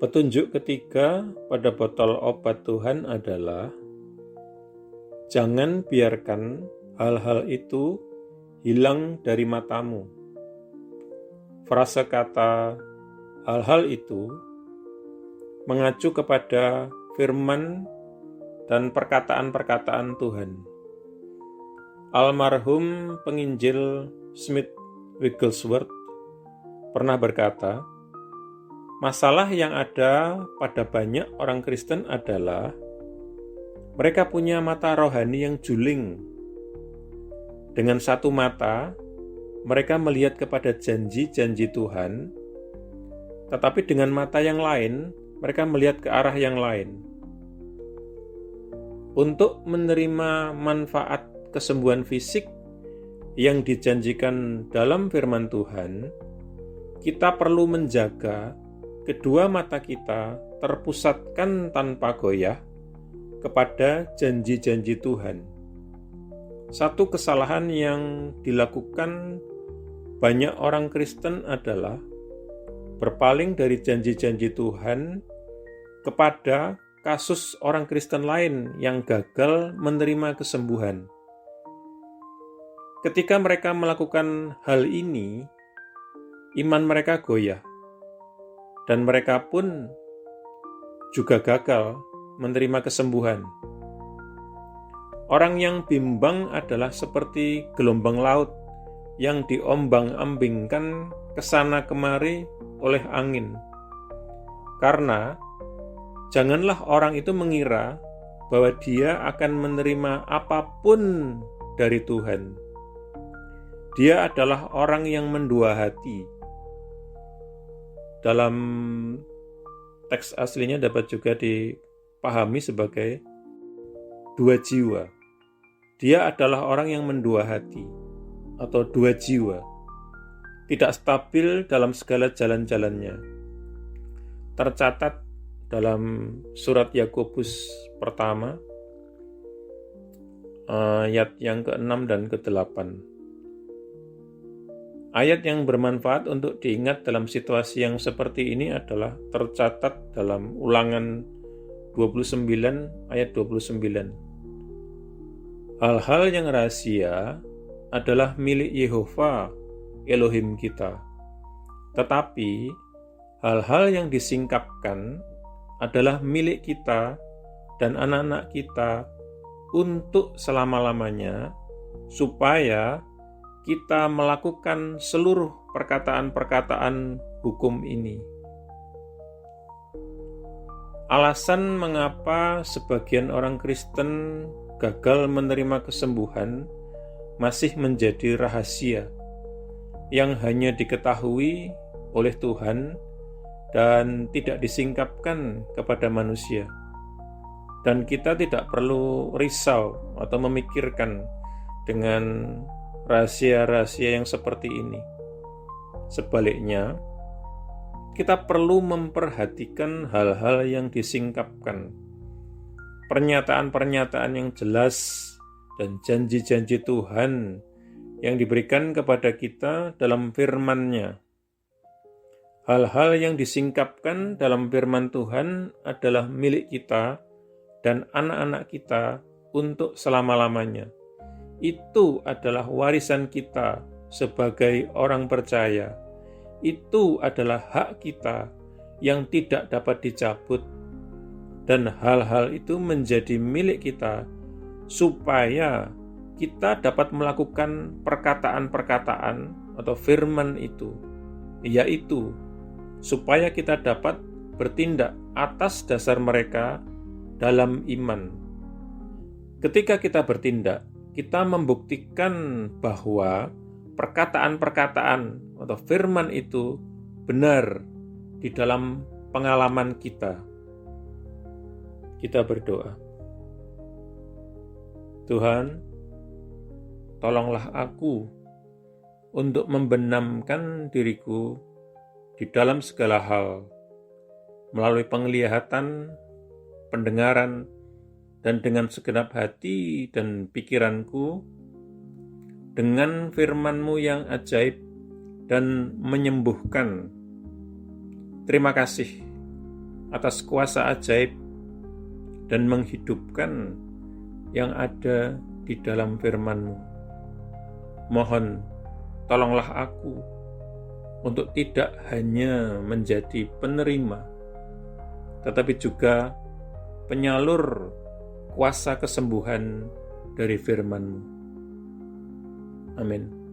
Petunjuk ketiga pada botol obat Tuhan adalah jangan biarkan hal-hal itu hilang dari matamu. Frase kata hal-hal itu mengacu kepada firman dan perkataan-perkataan Tuhan. Almarhum penginjil Smith Wigglesworth pernah berkata, masalah yang ada pada banyak orang Kristen adalah mereka punya mata rohani yang juling. Dengan satu mata, mereka melihat kepada janji-janji Tuhan, tetapi dengan mata yang lain, mereka melihat ke arah yang lain. Untuk menerima manfaat kesembuhan fisik yang dijanjikan dalam firman Tuhan, kita perlu menjaga kedua mata kita terpusatkan tanpa goyah kepada janji-janji Tuhan. Satu kesalahan yang dilakukan banyak orang Kristen adalah berpaling dari janji-janji Tuhan kepada kasus orang Kristen lain yang gagal menerima kesembuhan. Ketika mereka melakukan hal ini, iman mereka goyah, dan mereka pun juga gagal menerima kesembuhan. Orang yang bimbang adalah seperti gelombang laut yang diombang-ambingkan kesana kemari oleh angin. Karena janganlah orang itu mengira bahwa dia akan menerima apapun dari Tuhan. Dia adalah orang yang mendua hati. Dalam teks aslinya dapat juga dipahami sebagai dua jiwa. Dia adalah orang yang mendua hati atau dua jiwa. Tidak stabil dalam segala jalan-jalannya. Tercatat dalam surat Yakobus pertama, ayat yang ke-6 dan ke-8. Ayat yang bermanfaat untuk diingat dalam situasi yang seperti ini adalah tercatat dalam Ulangan 29 ayat 29. Hal-hal yang rahasia adalah milik Yehova Elohim kita. Tetapi hal-hal yang disingkapkan adalah milik kita dan anak-anak kita untuk selama-lamanya, supaya kita melakukan seluruh perkataan-perkataan hukum ini. Alasan mengapa sebagian orang Kristen gagal menerima kesembuhan masih menjadi rahasia yang hanya diketahui oleh Tuhan dan tidak disingkapkan kepada manusia. Dan kita tidak perlu risau atau memikirkan dengan rahasia-rahasia yang seperti ini. Sebaliknya, kita perlu memperhatikan hal-hal yang disingkapkan, pernyataan-pernyataan yang jelas dan janji-janji Tuhan yang diberikan kepada kita dalam firman-Nya. Hal-hal yang disingkapkan dalam firman Tuhan adalah milik kita dan anak-anak kita untuk selama-lamanya. Itu adalah warisan kita sebagai orang percaya. Itu adalah hak kita yang tidak dapat dicabut. Dan hal-hal itu menjadi milik kita supaya kita dapat melakukan perkataan-perkataan atau firman itu, yaitu supaya kita dapat bertindak atas dasar mereka dalam iman. Ketika kita bertindak, kita membuktikan bahwa perkataan-perkataan atau firman itu benar di dalam pengalaman kita. Kita berdoa. Tuhan, tolonglah aku untuk membenamkan diriku di dalam segala hal, melalui penglihatan, pendengaran, dan dengan segenap hati dan pikiranku, dengan firman-Mu yang ajaib dan menyembuhkan. Terima kasih atas kuasa ajaib dan menghidupkan yang ada di dalam firman-Mu. Mohon, tolonglah aku untuk tidak hanya menjadi penerima, tetapi juga penyalur kuasa kesembuhan dari firman-Mu. Amin.